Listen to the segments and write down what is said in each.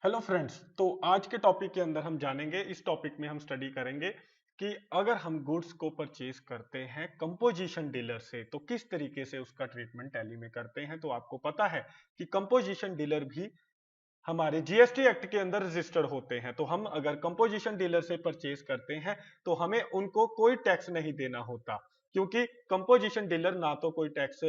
Hello friends. तो आज के टॉपिक के अंदर हम जानेंगे, इस टॉपिक में हम स्टडी करेंगे कि अगर हम गुड्स को परचेज करते हैं कंपोजिशन डीलर से तो किस तरीके से उसका ट्रीटमेंट टैली में करते हैं। तो आपको पता है कि कंपोजिशन डीलर भी हमारे जीएसटी एक्ट के अंदर रजिस्टर्ड होते हैं। तो हम अगर कंपोजिशन डीलर से परचेज करते हैं तो हमें उनको कोई टैक्स नहीं देना होता, क्योंकि कंपोजिशन डीलर ना तो कोई टैक्स,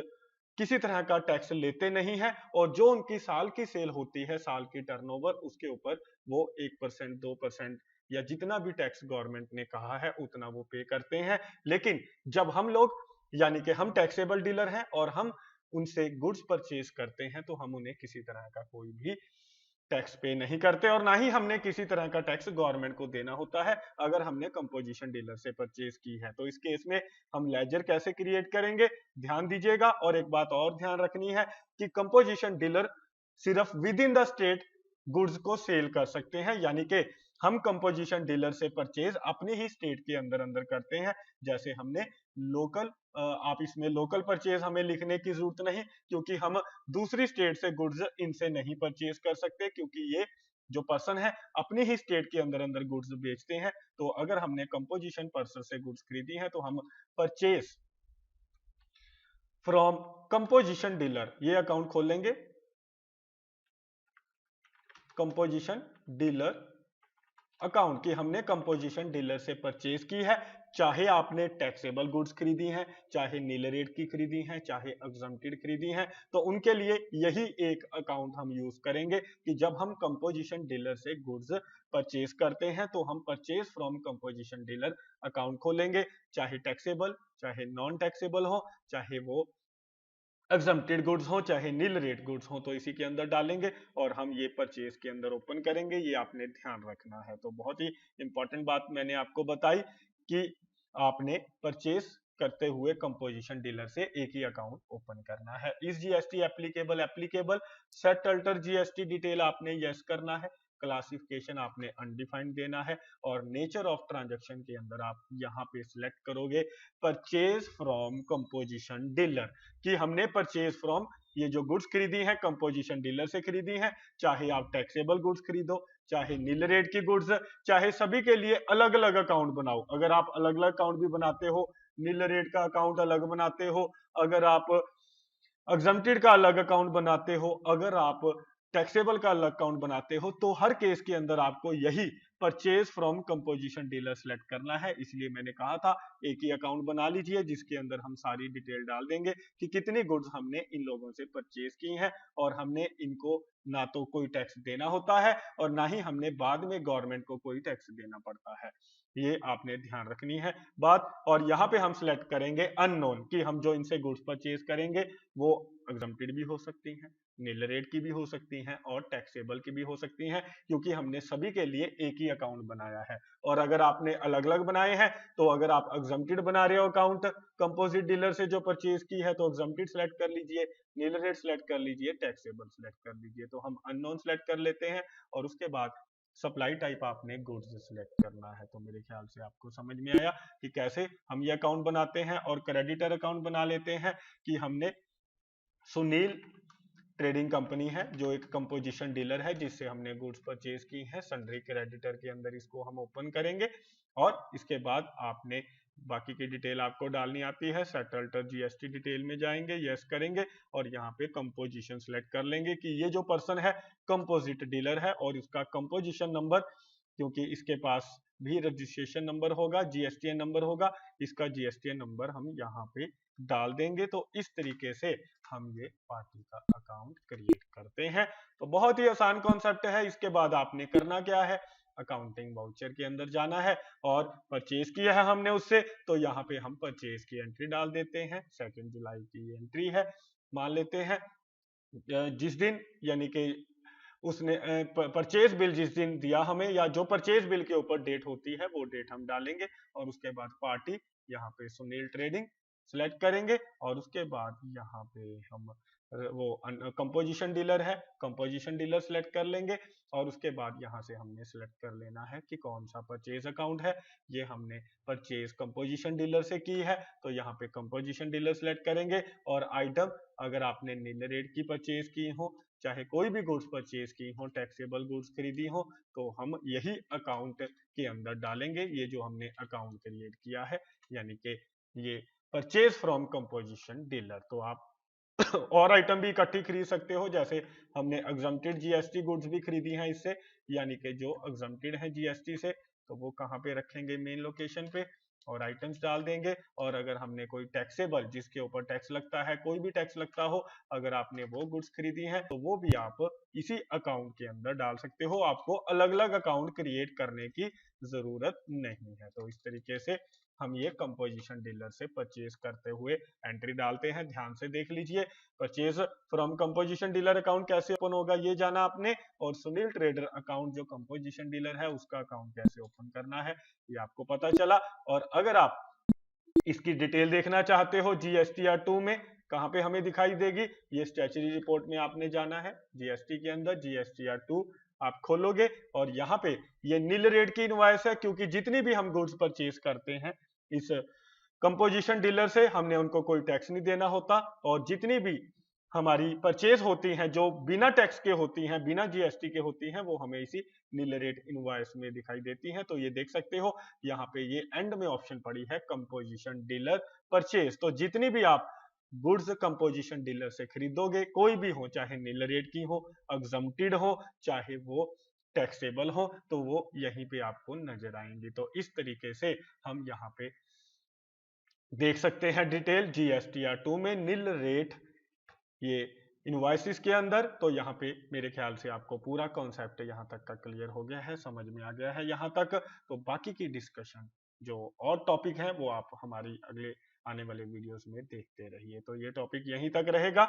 किसी तरह का टैक्स लेते नहीं है, और जो उनकी साल की सेल होती है, साल की टर्नओवर, उसके ऊपर वो 1% 2% या जितना भी टैक्स गवर्नमेंट ने कहा है उतना वो पे करते हैं। लेकिन जब हम लोग, यानी कि हम टैक्सेबल डीलर हैं और हम उनसे गुड्स परचेज करते हैं, तो हम उन्हें किसी तरह का कोई भी टैक्स पे नहीं करते और ना ही हमने किसी तरह का टैक्स गवर्नमेंट को देना होता है अगर हमने कंपोजिशन डीलर से परचेज की है। तो इस केस में हम लेजर कैसे क्रिएट करेंगे, ध्यान दीजिएगा। और एक बात और ध्यान रखनी है कि कंपोजिशन डीलर सिर्फ with in the state goods को सेल कर सकते हैं, यानी कि हम कंपोजिशन डीलर से परचेज अपनी ही स्टेट के अंदर अंदर करते हैं। जैसे हमने लोकल, आप इसमें लोकल परचेज हमें लिखने की जरूरत नहीं, क्योंकि हम दूसरी स्टेट से गुड्स इनसे नहीं परचेज कर सकते, क्योंकि ये जो पर्सन है अपनी ही स्टेट के अंदर अंदर गुड्स बेचते हैं। तो अगर हमने कंपोजिशन पर्सन से गुड्स खरीदी है तो हम परचेज फ्रॉम कंपोजिशन डीलर ये अकाउंट खोलेंगे, कंपोजिशन डीलर अकाउंट की हमने कंपोजिशन डीलर से परचेज की है। चाहे आपने टैक्सेबल गुड्स खरीदी हैं, चाहे नीले रेट की खरीदी हैं, चाहे एग्जम्प्टेड खरीदी हैं, तो उनके लिए यही एक अकाउंट हम यूज करेंगे कि जब हम कंपोजिशन डीलर से गुड्स परचेज करते हैं तो हम purchase from composition dealer account खोलेंगे। चाहे टैक्सेबल चाहे नॉन टैक्सेबल हो, चाहे वो एग्जम्प्टेड गुड्स हो चाहे नील रेट गुड्स हो, तो इसी के अंदर डालेंगे और हम ये परचेज के अंदर ओपन करेंगे। ये आपने ध्यान रखना है। तो बहुत ही इंपॉर्टेंट बात मैंने आपको बताई कि आपने परचेज करते हुए कंपोजिशन डीलर से एक ही अकाउंट ओपन करना है। इस GST applicable applicable set alter GST detail आपने यस करना है, क्लासिफिकेशन आपने अनडिफाइंड देना है, और नेचर ऑफ ट्रांजैक्शन के अंदर आप यहाँ पे सिलेक्ट करोगे परचेज फ्रॉम कंपोजिशन डीलर, कि हमने परचेज फ्रॉम ये जो गुड्स खरीदी हैं कंपोजिशन डीलर से खरीदी हैं। चाहे आप टैक्सेबल गुड्स खरीदो, चाहे नील रेट की गुड्स, चाहे सभी के लिए अलग अलग अकाउंट बनाओ। अगर आप अलग अलग अकाउंट भी बनाते हो, नील रेट का अकाउंट अलग बनाते हो, अगर आप एग्जम्प्टेड का अलग अकाउंट बनाते हो, अगर आप टैक्सेबल का अलग अकाउंट बनाते हो, तो हर केस के अंदर आपको यही purchase from composition dealer select करना है। इसलिए मैंने कहा था एक ही अकाउंट बना लीजिए जिसके अंदर हम सारी डिटेल डाल देंगे कि कितनी गुड्स हमने इन लोगों से परचेज की हैं, और हमने इनको ना तो कोई टैक्स देना होता है और ना ही हमने बाद में गवर्नमेंट को कोई टैक्स देना पड़ता है। ये आपने ध्यान रखनी है बात। और यहाँ पे हम सिलेक्ट करेंगे अननोन, कि हम जो इनसे गुड्स परचेज करेंगे वो एग्जम्प्टेड भी हो सकती हैं, नील रेट की भी हो सकती हैं और टैक्सेबल की भी हो सकती हैं, क्योंकि हमने सभी के लिए एक ही अकाउंट बनाया है। और अगर आपने अलग अलग बनाए हैं, तो अगर आप एग्जम्प्टेड बना रहे हो अकाउंट कंपोजिट डीलर से जो परचेज की है, तो एग्जम्प्टेड सेलेक्ट कर लीजिए, नील रेट सेलेक्ट कर लीजिए, टैक्सेबल सेलेक्ट कर लीजिए। तो हम अननोन सेलेक्ट कर लेते हैं और उसके बाद सप्लाई टाइप आपने गुड्स सेलेक्ट करना है। तो मेरे ख्याल से आपको समझ में आया कि कैसे हम ये अकाउंट बनाते हैं। और क्रेडिटर अकाउंट बना लेते हैं कि हमने सुनील ट्रेडिंग कंपनी है जो एक कंपोजिशन डीलर है जिससे हमने गुड्स परचेज की है, सन्ड्री क्रेडिटर के अंदर इसको हम ओपन करेंगे। और इसके बाद आपने बाकी की डिटेल आपको डालनी आती है, सेटल्टर जीएसटी डिटेल में जाएंगे, यस करेंगे और यहाँ पे कंपोजिशन सेलेक्ट कर लेंगे कि ये जो पर्सन है कंपोजिट डीलर है, और इसका कंपोजिशन नंबर, क्योंकि इसके पास भी रजिस्ट्रेशन नंबर होगा, जीएसटीएन नंबर होगा, इसका जीएसटीएन नंबर हम यहाँ पे डाल देंगे। तो इस तरीके से हम ये पार्टी का अकाउंट क्रिएट करते हैं। तो बहुत ही आसान कॉन्सेप्ट है। इसके बाद आपने करना क्या है, अकाउंटिंग वाउचर के अंदर जाना है और परचेज किया है हमने उससे, तो यहाँ पे हम परचेज की एंट्री डाल देते हैं। 2 जुलाई की एंट्री है मान लेते हैं, जिस दिन, यानी कि उसने परचेज बिल जिस दिन दिया हमें, या जो परचेज बिल के ऊपर डेट होती है वो डेट हम डालेंगे। और उसके बाद पार्टी यहाँ पे सुनील ट्रेडिंग, सिलेक्ट करेंगे और उसके बाद यहाँ पे हम वो कंपोजिशन डीलर है, कंपोजिशन डीलर सिलेक्ट कर लेंगे और उसके बाद यहाँ से हमने सिलेक्ट कर लेना है कि कौन सा परचेज अकाउंट है। ये हमने परचेज कंपोजिशन डीलर से की है, तो यहाँ पे कंपोजिशन डीलर सिलेक्ट करेंगे और आइटम अगर आपने नील रेट की परचेज की हो, चाहे कोई भी गुड्स परचेज की हो, टैक्सेबल गुड्स खरीदी हो, तो हम यही अकाउंट के अंदर डालेंगे, ये जो हमने अकाउंट क्रिएट किया है, यानी कि ये परचेज फ्रॉम कंपोजिशन डीलर। तो आप और आइटम भी इकट्ठी खरीद सकते हो, जैसे हमने एग्जम्प्टेड जीएसटी गुड्स भी खरीदी हैं इससे, यानी कि जो एग्जम्प्टेड है जीएसटी से, तो वो कहाँ पे रखेंगे, मेन लोकेशन पे, और आइटम्स डाल देंगे। और अगर हमने कोई टैक्सेबल जिसके ऊपर टैक्स लगता है, कोई भी टैक्स लगता हो, अगर आपने वो गुड्स खरीदी हैं तो वो भी आप इसी अकाउंट के अंदर डाल सकते हो, आपको अलग अलग अकाउंट क्रिएट करने की जरूरत नहीं है। तो इस तरीके से हम ये कंपोजिशन डीलर से परचेज करते हुए एंट्री डालते हैं। ध्यान से देख लीजिए, purchase from composition dealer account कैसे ओपन होगा ये जाना आपने, और सुनील ट्रेडर अकाउंट जो कंपोजिशन डीलर है उसका अकाउंट कैसे ओपन करना है ये आपको पता चला। और अगर आप इसकी डिटेल देखना चाहते हो जीएसटीआर 2 में, कहां पे हमें दिखाई देगी, ये स्टैच्यूटरी रिपोर्ट में आपने जाना है, जीएसटी के अंदर जीएसटीआर 2 आप खोलोगे और यहाँ पे ये नील रेट की इनवॉइस है, क्योंकि जितनी भी हम गुड्स परचेज करते हैं इस कंपोजिशन डीलर से हमने उनको कोई टैक्स नहीं देना होता, और जितनी भी हमारी परचेज होती हैं जो बिना टैक्स के होती हैं, बिना जीएसटी के होती हैं, वो हमें इसी नील रेट इनवॉइस में दिखाई देती हैं। तो ये देख सकते हो यहाँ पे ये एंड में ऑप्शन पड़ी है कंपोजिशन डीलर परचेज। तो जितनी भी आप गुड्स कंपोजिशन डीलर से खरीदोगे, कोई भी हो, चाहे नील रेट की हो, एग्जम्प्टेड हो, चाहे वो टैक्सेबल हो, तो वो यहीं पे आपको नजर आएंगी। तो इस तरीके से हम यहाँ पे देख सकते हैं डिटेल जीएसटीआर 2 में नील रेट ये इनवॉइसिस के अंदर। तो यहाँ पे मेरे ख्याल से आपको पूरा कॉन्सेप्ट यहाँ तक का क्लियर हो गया है, समझ में आ गया है यहाँ तक। तो बाकी की डिस्कशन जो और टॉपिक है वो आप हमारी अगले आने वाले वीडियोस में देखते रहिए। तो ये टॉपिक यहीं तक रहेगा।